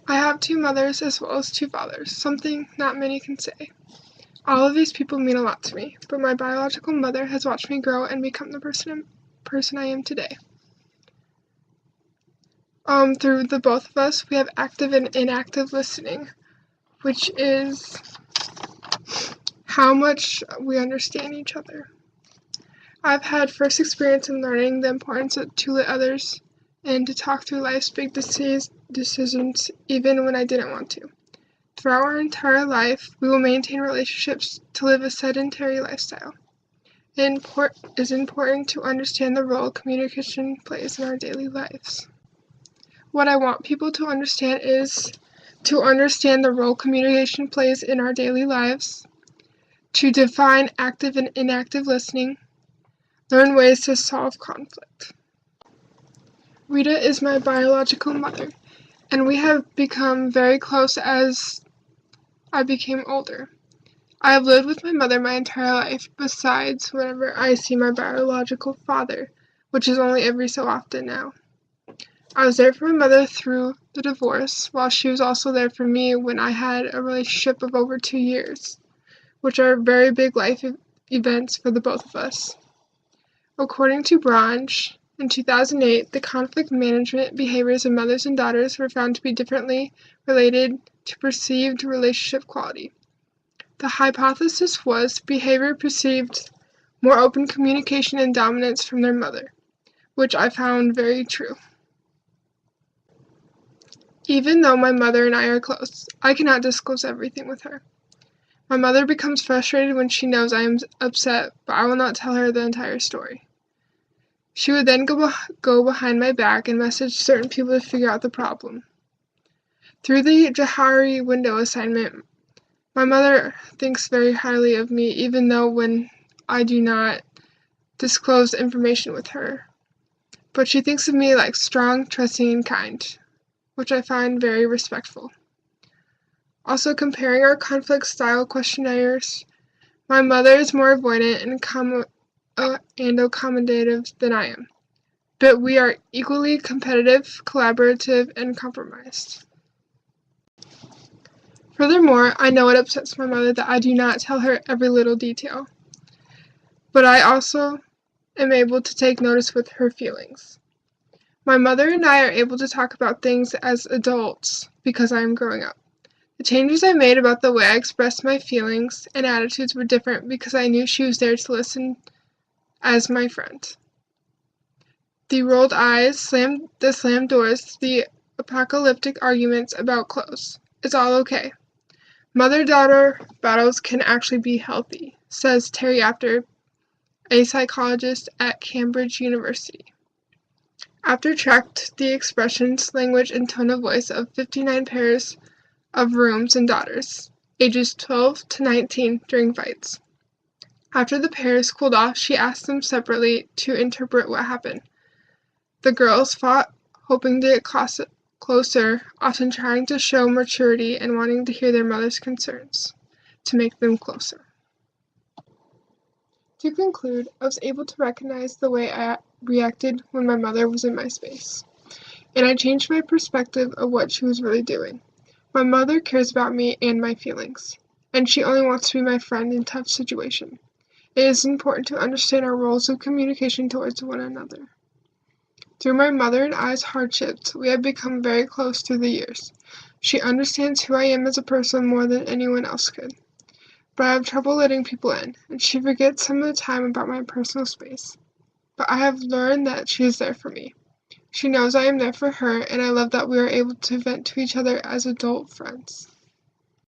I have two mothers as well as two fathers, something not many can say. All of these people mean a lot to me, but my biological mother has watched me grow and become the person I am today. Through the both of us, we have active and inactive listening, which is how much we understand each other. I've had first experience in learning the importance to let others and to talk through life's big decisions even when I didn't want to. Throughout our entire life, we will maintain relationships to live a sedentary lifestyle. It is important to understand the role communication plays in our daily lives. What I want people to understand is to understand the role communication plays in our daily lives, to define active and inactive listening, learn ways to solve conflict. Rita is my biological mother, and we have become very close as I became older. I have lived with my mother my entire life, besides whenever I see my biological father, which is only every so often now. I was there for my mother through the divorce, while she was also there for me when I had a relationship of over 2 years, which are very big life events for the both of us. According to Branch, in 2008, the conflict management behaviors of mothers and daughters were found to be differently related to perceived relationship quality. The hypothesis was behavior perceived more open communication and dominance from their mother, which I found very true. Even though my mother and I are close, I cannot disclose everything with her. My mother becomes frustrated when she knows I am upset, but I will not tell her the entire story. She would then go behind my back and message certain people to figure out the problem. Through the Johari window assignment, my mother thinks very highly of me, even though when I do not disclose information with her. But she thinks of me like strong, trusting, and kind, which I find very respectful. Also, comparing our conflict style questionnaires, my mother is more avoidant and accommodative than I am, but we are equally competitive, collaborative, and compromised. Furthermore, I know it upsets my mother that I do not tell her every little detail, but I also am able to take notice with her feelings. My mother and I are able to talk about things as adults because I am growing up. The changes I made about the way I expressed my feelings and attitudes were different because I knew she was there to listen as my friend. The rolled eyes, the slammed doors, the apocalyptic arguments about clothes. It's all okay. Mother-daughter battles can actually be healthy, says Terry Apter, a psychologist at Cambridge University. Apter tracked the expressions, language, and tone of voice of 59 pairs of rooms and daughters, ages 12 to 19, during fights. After the pairs cooled off, she asked them separately to interpret what happened. The girls fought, hoping to get closer, often trying to show maturity and wanting to hear their mother's concerns, to make them closer. To conclude, I was able to recognize the way I reacted when my mother was in my space, and I changed my perspective of what she was really doing. My mother cares about me and my feelings, and she only wants to be my friend in tough situations. It is important to understand our roles of communication towards one another. Through my mother and I's hardships, we have become very close through the years. She understands who I am as a person more than anyone else could. But I have trouble letting people in, and she forgets some of the time about my personal space. But I have learned that she is there for me. She knows I am there for her, and I love that we are able to vent to each other as adult friends.